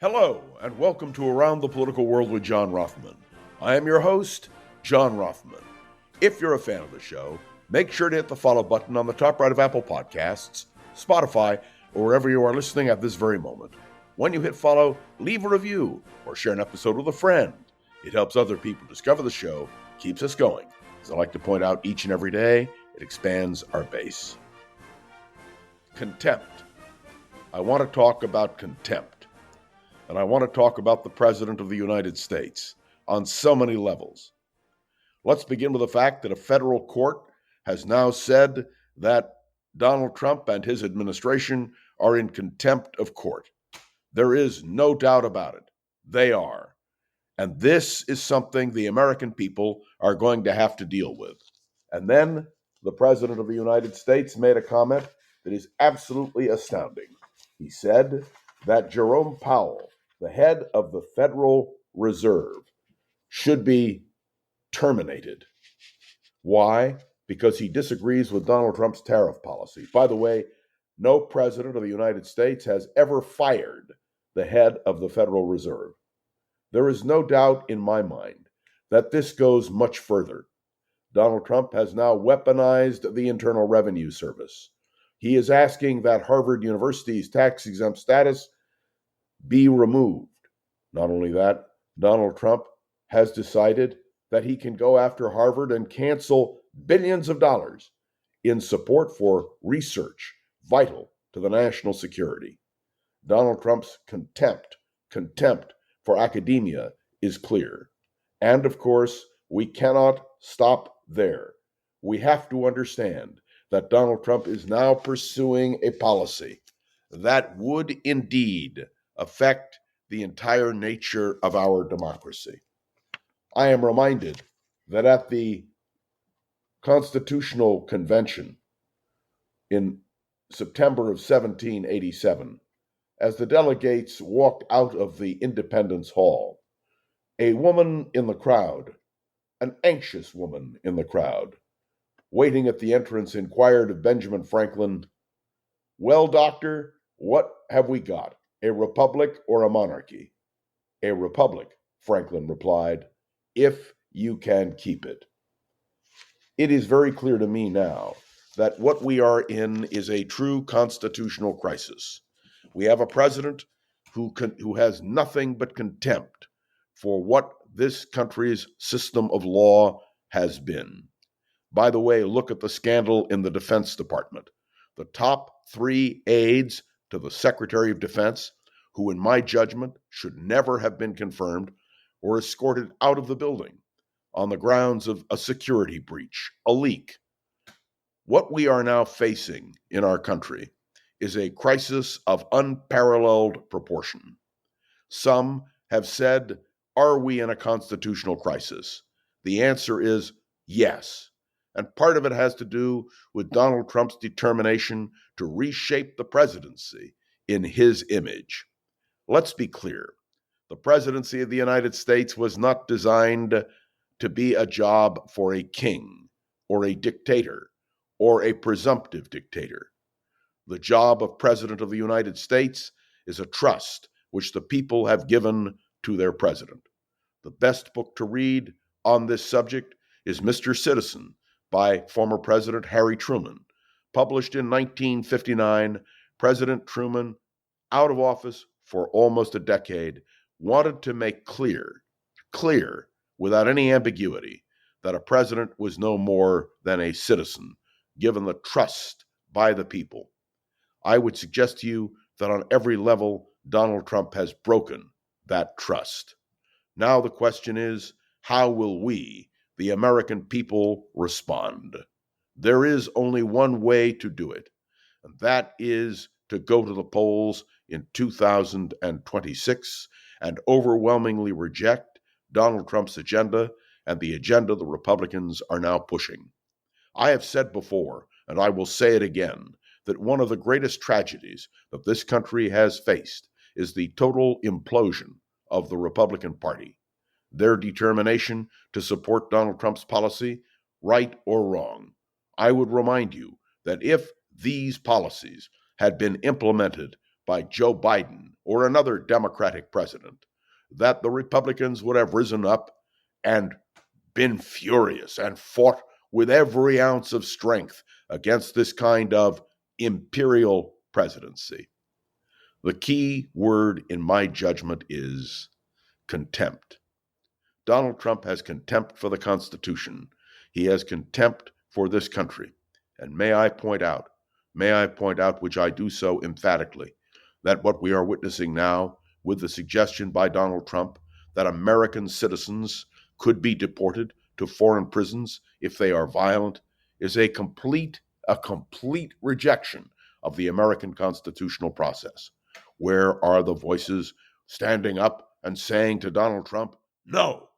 Hello, and welcome to Around the Political World with John Rothman. I am your host, John Rothman. If you're a fan of the show, make sure to hit the follow button on the top right of Apple Podcasts, Spotify, or wherever you are listening at this very moment. When you hit follow, leave a review or share an episode with a friend. It helps other people discover the show, keeps us going. As I like to point out each and every day, it expands our base. Contempt. I want to talk about contempt. And I want to talk about the President of the United States on so many levels. Let's begin with the fact that a federal court has now said that Donald Trump and his administration are in contempt of court. There is no doubt about it. They are. And this is something the American people are going to have to deal with. And then the President of the United States made a comment that is absolutely astounding. He said that Jerome Powell, the head of the Federal Reserve, should be terminated. Why? Because he disagrees with Donald Trump's tariff policy. By the way, no president of the United States has ever fired the head of the Federal Reserve. There is no doubt in my mind that this goes much further. Donald Trump has now weaponized the Internal Revenue Service. He is asking that Harvard University's tax-exempt status be removed. Not only that, Donald Trump has decided that he can go after Harvard and cancel billions of dollars in support for research vital to the national security. Donald Trump's contempt for academia is clear. And of course, we cannot stop there. We have to understand that Donald Trump is now pursuing a policy that would indeed affect the entire nature of our democracy. I am reminded that at the Constitutional Convention in September of 1787, as the delegates walked out of the Independence Hall, a woman in the crowd, an anxious woman in the crowd, waiting at the entrance, inquired of Benjamin Franklin, "Well, doctor, what have we got? A republic or a monarchy?" "A republic," Franklin replied, "if you can keep it." It is very clear to me now that what we are in is a true constitutional crisis. We have a president who has nothing but contempt for what this country's system of law has been. By the way, look at the scandal in the Defense Department. The top 3 aides to the Secretary of Defense, who in my judgment should never have been confirmed, were escorted out of the building on the grounds of a security breach, a leak. What we are now facing in our country is a crisis of unparalleled proportion. Some have said, are we in a constitutional crisis? The answer is yes. And part of it has to do with Donald Trump's determination to reshape the presidency in his image. Let's be clear. The presidency of the United States was not designed to be a job for a king or a dictator or a presumptive dictator. The job of President of the United States is a trust which the people have given to their president. The best book to read on this subject is Mr. Citizen by former President Harry Truman. Published in 1959, President Truman, out of office for almost a decade, wanted to make clear, without any ambiguity, that a president was no more than a citizen, given the trust by the people. I would suggest to you that on every level, Donald Trump has broken that trust. Now the question is, how will we, the American people, respond? There is only one way to do it, and that is to go to the polls in 2026 and overwhelmingly reject Donald Trump's agenda and the agenda the Republicans are now pushing. I have said before, and I will say it again, that one of the greatest tragedies that this country has faced is the total implosion of the Republican Party. Their determination to support Donald Trump's policy, right or wrong. I would remind you that if these policies had been implemented by Joe Biden or another Democratic president, that the Republicans would have risen up and been furious and fought with every ounce of strength against this kind of imperial presidency. The key word in my judgment is contempt. Donald Trump has contempt for the Constitution. He has contempt for this country. And may I point out, which I do so emphatically, that what we are witnessing now with the suggestion by Donald Trump that American citizens could be deported to foreign prisons if they are violent is a complete rejection of the American constitutional process. Where are the voices standing up and saying to Donald Trump, no?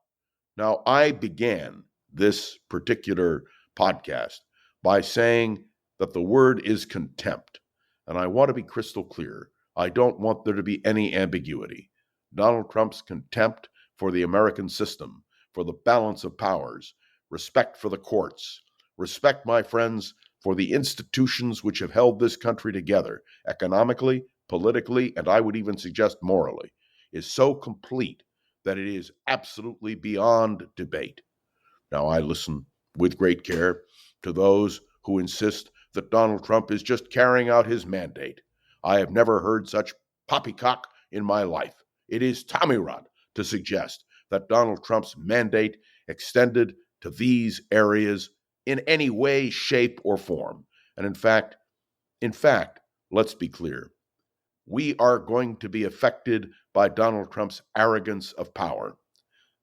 Now, I began this particular podcast by saying that the word is contempt. And I want to be crystal clear. I don't want there to be any ambiguity. Donald Trump's contempt for the American system, for the balance of powers, respect for the courts, respect, my friends, for the institutions which have held this country together economically, politically, and I would even suggest morally, is so complete that it is absolutely beyond debate. Now, I listen with great care to those who insist that Donald Trump is just carrying out his mandate. I have never heard such poppycock in my life. It is tommyrot to suggest that Donald Trump's mandate extended to these areas in any way, shape, or form. And in fact, let's be clear. We are going to be affected by Donald Trump's arrogance of power,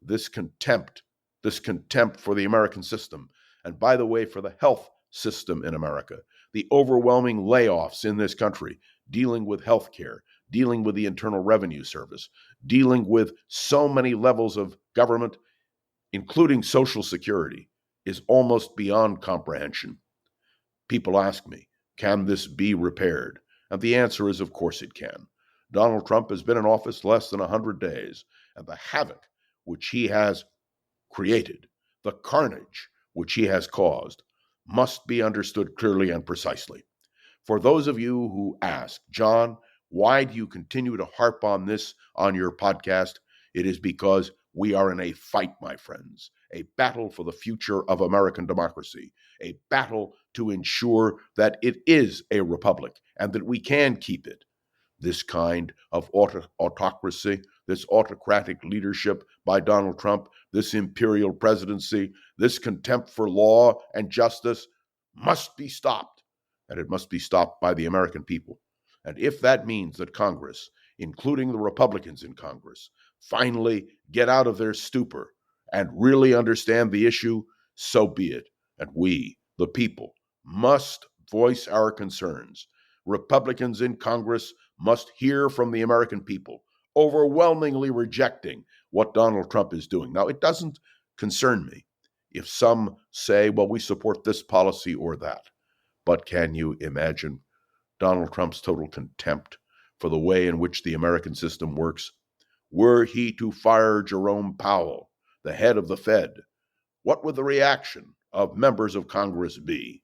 this contempt for the American system, and by the way, for the health system in America, the overwhelming layoffs in this country, dealing with health care, dealing with the Internal Revenue Service, dealing with so many levels of government, including Social Security, is almost beyond comprehension. People ask me, can this be repaired? And the answer is, of course it can. Donald Trump has been in office less than 100 days, and the havoc which he has created, the carnage which he has caused, must be understood clearly and precisely. For those of you who ask, John, why do you continue to harp on this on your podcast? It is because we are in a fight, my friends, a battle for the future of American democracy, a battle to ensure that it is a republic and that we can keep it. This kind of autocracy, this autocratic leadership by Donald Trump, this imperial presidency, this contempt for law and justice must be stopped, and it must be stopped by the American people. And if that means that Congress, including the Republicans in Congress, finally get out of their stupor and really understand the issue, so be it. And we, the people, must voice our concerns. Republicans in Congress must hear from the American people, overwhelmingly rejecting what Donald Trump is doing. Now, it doesn't concern me if some say, well, we support this policy or that. But can you imagine Donald Trump's total contempt for the way in which the American system works? Were he to fire Jerome Powell, the head of the Fed, what would the reaction of members of Congress be?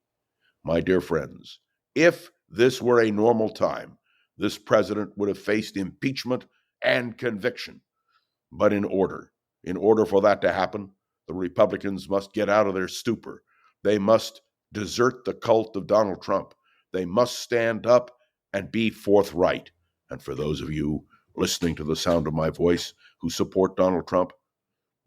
My dear friends, if this were a normal time, this president would have faced impeachment and conviction. But in order for that to happen, the Republicans must get out of their stupor. They must desert the cult of Donald Trump. They must stand up and be forthright. And for those of you listening to the sound of my voice who support Donald Trump,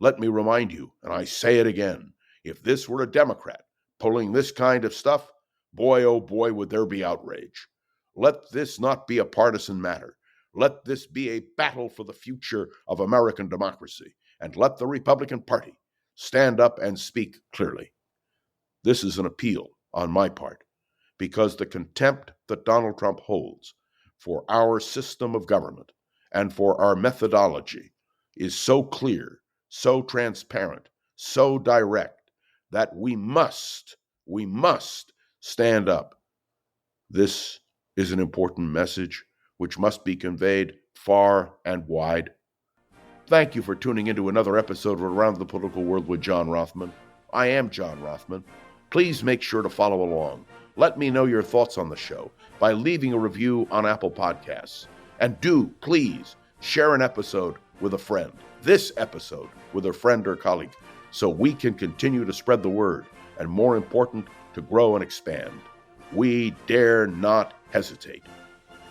let me remind you, and I say it again, if this were a Democrat pulling this kind of stuff, boy, oh boy, would there be outrage. Let this not be a partisan matter. Let this be a battle for the future of American democracy, and let the Republican Party stand up and speak clearly. This is an appeal on my part, because the contempt that Donald Trump holds for our system of government and for our methodology is so clear, so transparent, so direct, that we must stand up. This is an important message which must be conveyed far and wide. Thank you for tuning into another episode of Around the Political World with John Rothman. I am John Rothman. Please make sure to follow along. Let me know your thoughts on the show by leaving a review on Apple Podcasts. And do, please, share an episode with a friend, this episode with a friend or colleague, so we can continue to spread the word, and more important, to grow and expand. We dare not hesitate.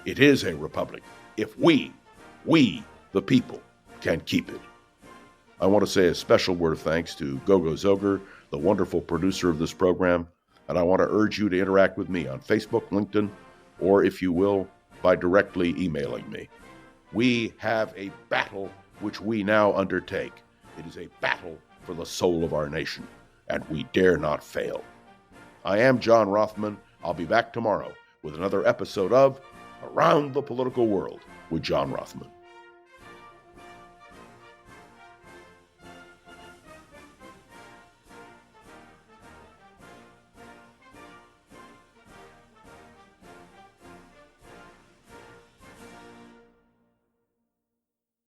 It is a republic if we, the people, can keep it. I want to say a special word of thanks to Gogo Zoger, the wonderful producer of this program, and I want to urge you to interact with me on Facebook, LinkedIn, or if you will, by directly emailing me. We have a battle which we now undertake. It is a battle for the soul of our nation, and we dare not fail. I am John Rothman. I'll be back tomorrow with another episode of Around the Political World with John Rothman.